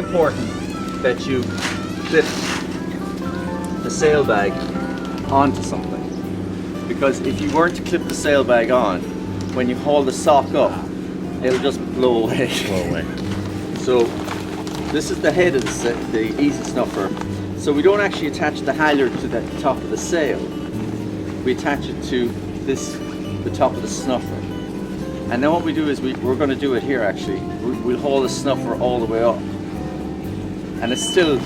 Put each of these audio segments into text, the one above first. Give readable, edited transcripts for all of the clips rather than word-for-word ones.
important that you clip the sail bag onto something, because if you weren't to clip the sail bag on, when you haul the sock up, it'll just blow away. So this is the head of the easy snuffer. So we don't actually attach the halyard to the top of the sail. We attach it to the top of the snuffer. And then what we do is we're going to do it here actually. We'll haul the snuffer all the way up. And it's still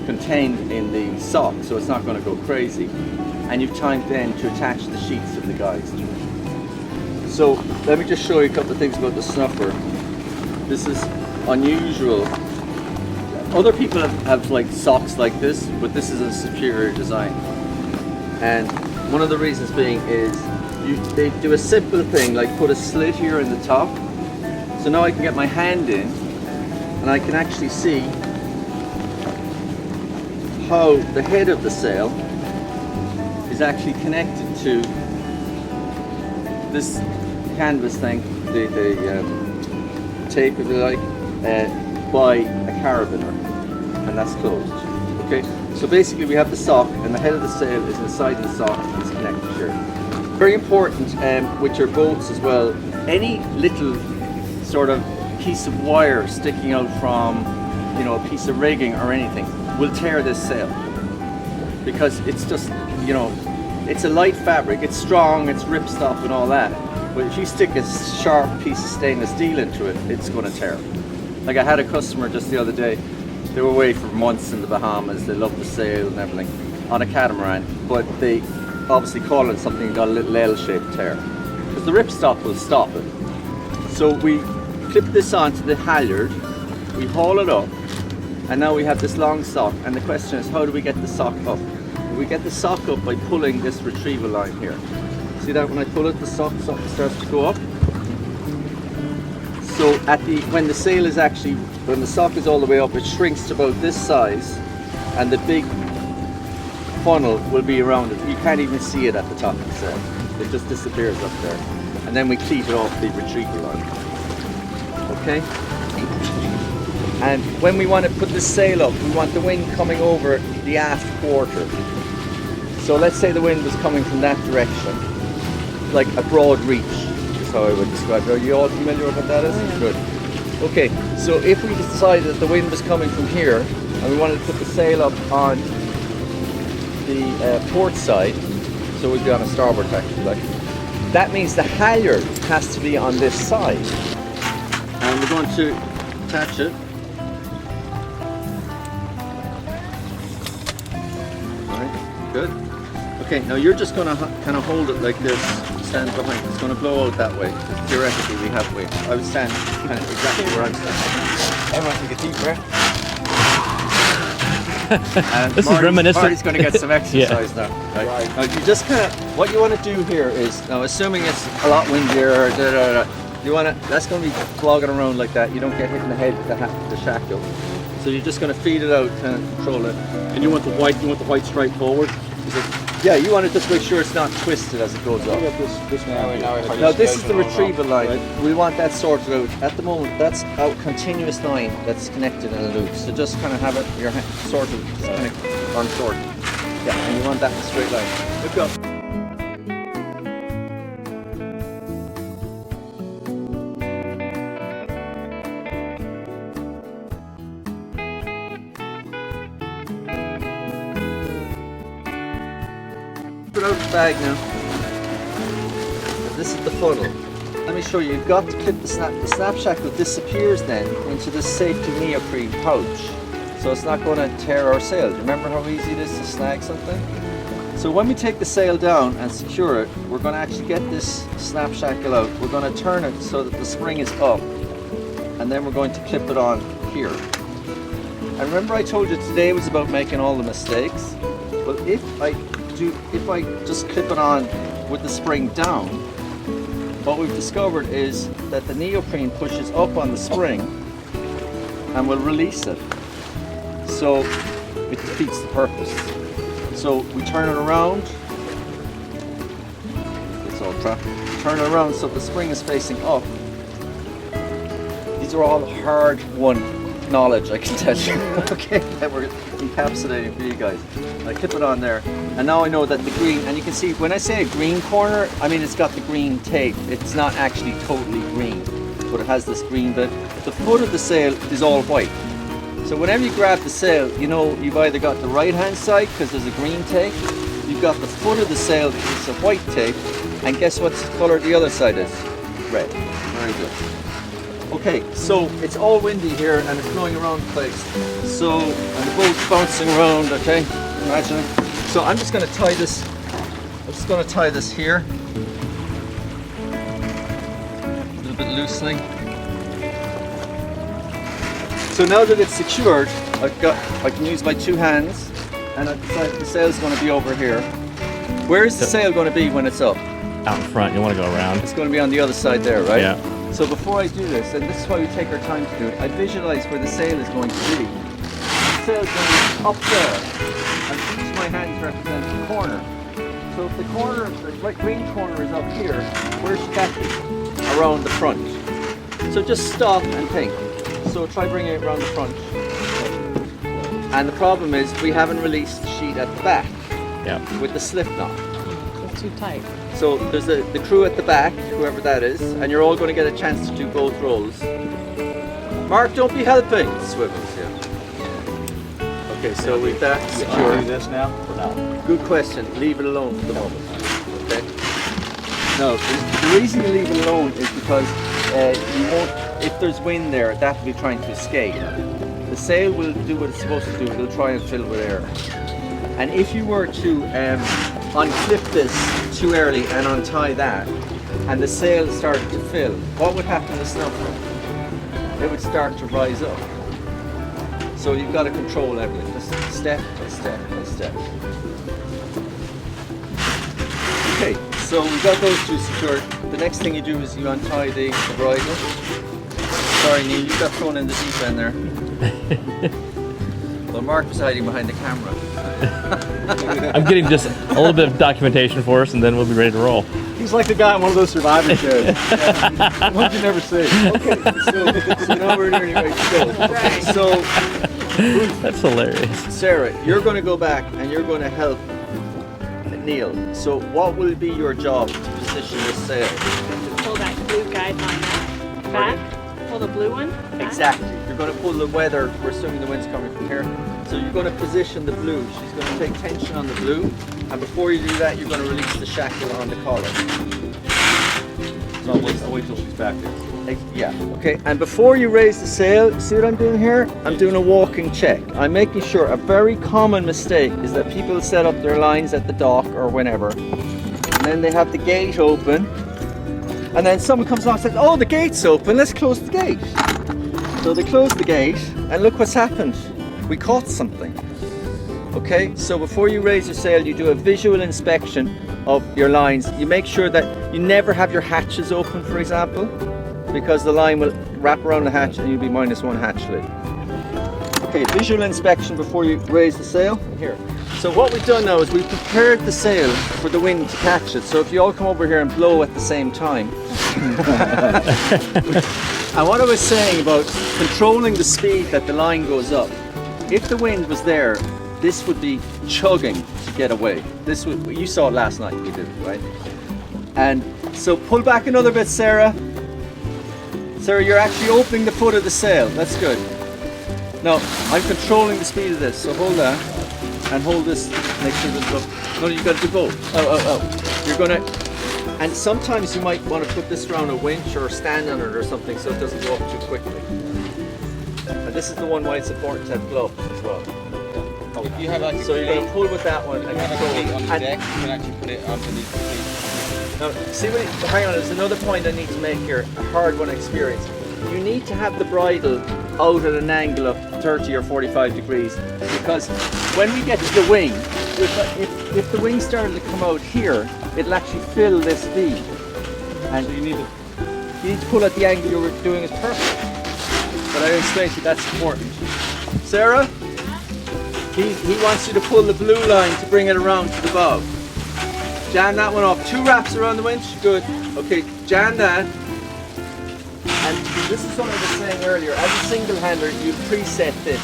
contained in the sock, so it's not going to go crazy. And you've time then to attach the sheets of the guides to it. So let me just show you a couple of things about the snuffer. This is unusual. Other people have like socks like this, but this is a superior design. And one of the reasons being is they do a simple thing like put a slit here in the top. So now I can get my hand in and I can actually see how the head of the sail is actually connected to this canvas thing, the tape if you like, by a carabiner, and that's closed. Okay, so basically we have the sock and the head of the sail is inside the sock and it's connected here. Very important with your boats as well, any little sort of piece of wire sticking out from, you know, a piece of rigging or anything will tear this sail, because it's just, you know, it's a light fabric, it's strong, it's ripstop and all that, but if you stick a sharp piece of stainless steel into it, it's going to tear. Like I had a customer just the other day, they were away for months in the Bahamas, they loved the sail and everything, on a catamaran, but they obviously caught on something and got a little L-shaped tear, because the ripstop will stop it. So we clip this onto the halyard, we haul it up, and now we have this long sock, and the question is, how do we get the sock up? We get the sock up by pulling this retrieval line here. See that when I pull it, the sock starts to go up? So when the sail is actually, when the sock is all the way up, it shrinks to about this size, and the big funnel will be around it. You can't even see it at the top of the sail. It just disappears up there. And then we cleat it off the retrieval line. Okay? And when we want to put the sail up, we want the wind coming over the aft quarter. So let's say the wind was coming from that direction, like a broad reach is how I would describe it. Are you all familiar with what that is? Yeah. Good. Okay, so if we decided that the wind was coming from here and we wanted to put the sail up on the port side, so we'd be on a starboard tack, like that means the halyard has to be on this side. And we're going to attach it. Alright, good. Okay, now you're just going to kind of hold it like this, stand behind. It's going to blow out that way. Theoretically, we have weight. I would stand kind of exactly where I'm standing. Everyone take a deep breath. And this is reminiscent. Marty's going to get some exercise now. Right? Now you just kind of, what you want to do here is, now assuming it's a lot windier, you want to, that's going to be flogging around like that. You don't get hit in the head with the shackle. So you're just going to feed it out, kind of control it. And you want the white stripe forward? Is it? Yeah, you want to just make sure it's not twisted as it goes up. Now this is the retrieval line. Right. We want that sorted out. At the moment, that's a continuous line that's connected in a loop. So just kind of have it, your hand sorted, kind of unsorted. Yeah, and you want that in a straight line. Look up. Put out the bag now. This is the funnel. Let me show you. You've got to clip the snap. The snap shackle disappears then into this safety neoprene pouch, so it's not going to tear our sail. Do you remember how easy it is to snag something? So when we take the sail down and secure it, we're going to actually get this snap shackle out. We're going to turn it so that the spring is up, and then we're going to clip it on here. And remember I told you today was about making all the mistakes? Well, if I just clip it on with the spring down, what we've discovered is that the neoprene pushes up on the spring and will release it. So it defeats the purpose. So we turn it around. It's all crap. Turn it around so the spring is facing up. These are all hard-won knowledge, I can tell you. Okay, that we're encapsulating for you guys. I clip it on there, and now I know that the green, and you can see when I say a green corner, I mean it's got the green tape. It's not actually totally green, but it has this green bit. The foot of the sail is all white. So whenever you grab the sail, you know you've either got the right hand side because there's a green tape, you've got the foot of the sail, it's a white tape, and guess what color the other side is? Red. Very good. Okay, so it's all windy here and it's blowing around the place. So, and the boat's bouncing around, okay? Imagine. So I'm just going to tie this, here. A little bit loosely. So now that it's secured, I can use my two hands, and I've decided the sail's going to be over here. Where is the sail going to be when it's up? Out in front, you want to go around. It's going to be on the other side there, right? Yeah. So before I do this, and this is why we take our time to do it, I visualize where the sail is going to be. The sail is going to be up there, and each of my hands represents the corner. So if the corner, the green corner is up here, where should that be? Around the front. So just stop and think. So try bringing it around the front. And the problem is we haven't released the sheet at the back with the slip knot. It's too tight. So there's the crew at the back, whoever that is, and you're all going to get a chance to do both roles. Mark, don't be helping. Swivels, yeah. Okay, so we've that secure. Do this now or no? Good question. Leave it alone for the moment. Okay. No, the reason you leave it alone is because you won't. If there's wind there, that will be trying to escape. The sail will do what it's supposed to do. It'll try and fill with air. And if you were to unclip this too early and untie that, and the sail started to fill, what would happen to the snow? It would start to rise up. So you've got to control everything, just step by step by step. Okay, so we've got those two secured. The next thing you do is you untie the bridle. Sorry Neil, you got thrown in the deep end there. Well, Mark was hiding behind the camera. I'm getting just a little bit of documentation for us, and then we'll be ready to roll. He's like the guy in one of those Survivor shows. Ones you never see. Okay, so now we're nearly ready to go. So, That's hilarious. Sarah, you're going to go back and you're going to help Neil. So what will be your job to position this sail? Pull that blue guideline back. Pull the blue one back. Exactly. You're going to pull the weather. We're assuming the wind's coming from here. So you're going to position the blue. She's going to take tension on the blue. And before you do that, you're going to release the shackle on the collar. So I'll wait till she's back there. Yeah, okay. And before you raise the sail, see what I'm doing here? I'm doing a walking check. I'm making sure. A very common mistake is that people set up their lines at the dock or whenever, and then they have the gate open, and then someone comes along and says, oh, the gate's open, let's close the gate. So they close the gate, and look what's happened. We caught something. Okay, so before you raise your sail, you do a visual inspection of your lines. You make sure that you never have your hatches open, for example, because the line will wrap around the hatch and you'll be -1 hatch lid. Okay, visual inspection before you raise the sail. Here. So what we've done now is we've prepared the sail for the wind to catch it. So if you all come over here and blow at the same time. And what I was saying about controlling the speed that the line goes up, if the wind was there, this would be chugging to get away. This would, you saw it last night, you did, right? And so pull back another bit, Sarah. Sarah, you're actually opening the foot of the sail. That's good. Now, I'm controlling the speed of this, so hold that and hold this. Make sure there's no, you've got to do both. Oh. You're gonna, and sometimes you might want to put this around a winch or stand on it or something so it doesn't go up too quickly. And this is the one why it's important to have gloves as well. If you have like So you're going to pull with that one and control. on the deck, you can actually put it underneath the seat. Now, see what? Hang on. There's another point I need to make here. A hard one experience. You need to have the bridle out at an angle of 30 or 45 degrees, because when we get to the wing, if the wing started to come out here, it'll actually fill this V. And So you need to. pull at the angle you were doing is perfect. But I explained to you that's important. Sarah, he wants you to pull the blue line to bring it around to the bow. Jam that one off. 2 wraps around the winch. Good. Okay, jam that. And this is what I was saying earlier. As a single hander, you preset this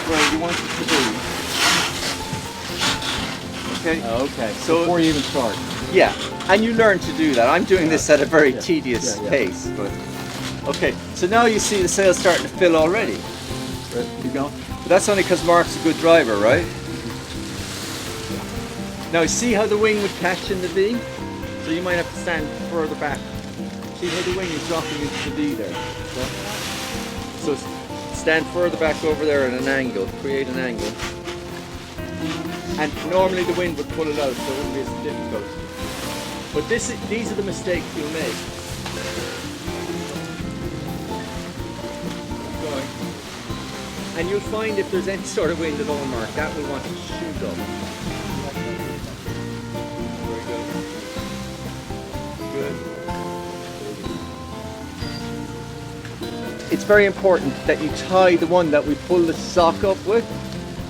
where you want it to be. Okay. Okay. So Before you even start. yeah, and you learn to do that. I'm doing this at a very tedious pace, but okay. So now you see the sail starting to fill already. Right, keep going. But that's only because Mark's a good driver, right? Now see how the wing would catch in the V? So you might have to stand further back. See how the wing is dropping into the V there? So stand further back over there at an angle, create an angle. And normally the wind would pull it out, so it wouldn't be as difficult. But these are the mistakes you'll make. Keep going. And you'll find if there's any sort of wind at all, Mark, that will want to shoot up. Very good. Good. It's very important that you tie the one that we pull the sock up with.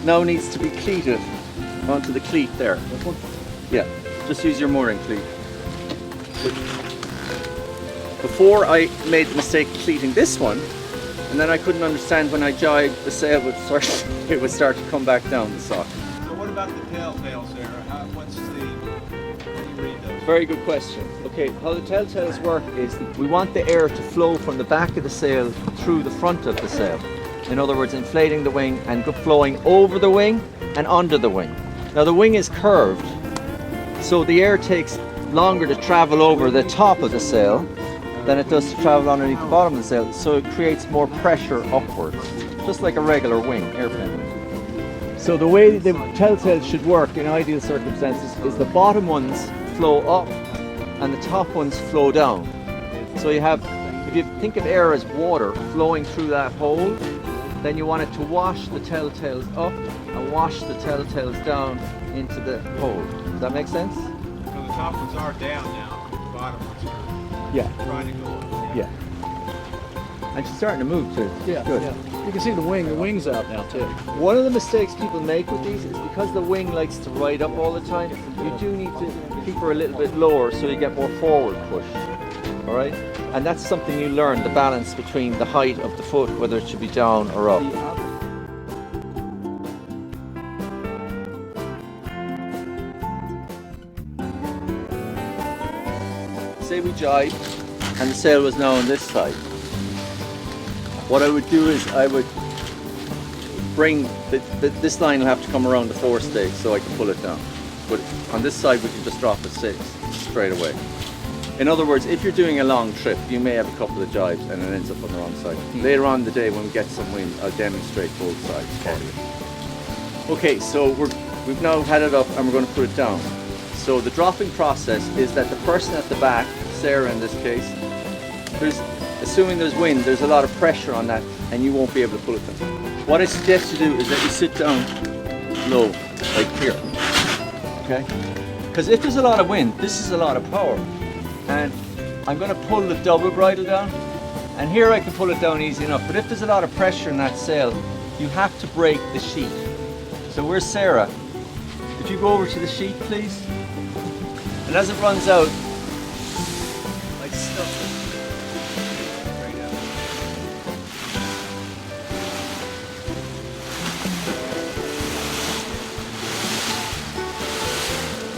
Now needs to be cleated onto the cleat there. This one? Yeah, just use your mooring cleat. Before I made the mistake of cleating this one, and then I couldn't understand when I jibed the sail it would start to come back down the sock. So what about the telltale, Sarah? What's the, how do you read those? Very good question. Okay, how the telltales work is we want the air to flow from the back of the sail through the front of the sail. In other words, inflating the wing and flowing over the wing and under the wing. Now the wing is curved, so the air takes longer to travel over the top of the sail than it does to travel underneath the bottom of the sail, so it creates more pressure upwards, just like a regular wing, airplane wing. So the way the telltales should work in ideal circumstances is the bottom ones flow up and the top ones flow down. So you have, if you think of air as water flowing through that hole, then you want it to wash the telltales up and wash the telltales down into the hole. Does that make sense? So the top ones are down now, the bottom ones are Yeah. trying to go up. Yeah. And she's starting to move too. Yeah, Good. yeah. You can see the wing's out now too. One of the mistakes people make with these is because the wing likes to ride up all the time, you do need to keep her a little bit lower so you get more forward push. All right? And that's something you learn, the balance between the height of the foot, whether it should be down or up. Say we jibe and the sail was now on this side. What I would do is I would bring, this line will have to come around the forestay so I can pull it down. But on this side we can just drop it straight away. In other words, if you're doing a long trip, you may have a couple of jibes and it ends up on the wrong side. Later on in the day when we get some wind, I'll demonstrate both sides for you. Okay, so we've now had it up and we're going to put it down. So the dropping process is that the person at the back, Sarah in this case, assuming there's wind, there's a lot of pressure on that and you won't be able to pull it down. What I suggest you do is that you sit down low, like here, okay? Because if there's a lot of wind, this is a lot of power. And I'm going to pull the double bridle down, and here I can pull it down easy enough. But if there's a lot of pressure in that sail, you have to break the sheet. So where's Sarah? If you go over to the sheet, please. And as it runs out, like stuff. Right out.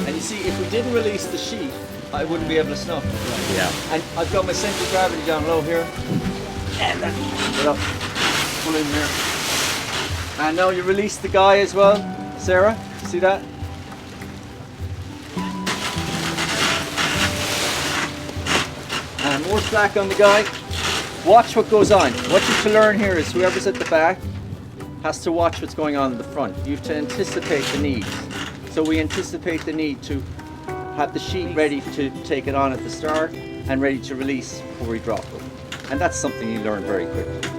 And you see, if we didn't release the sheet, I wouldn't be able to snuff. Yeah. And I've got my center of gravity down low here. And then get up, pull in here. And now you release the guy as well, Sarah. See that? And more slack on the guy. Watch what goes on. What you have to learn here is whoever's at the back has to watch what's going on in the front. You have to anticipate the needs. So we anticipate the need to have the sheet ready to take it on at the start and ready to release before we drop it. And that's something you learn very quickly.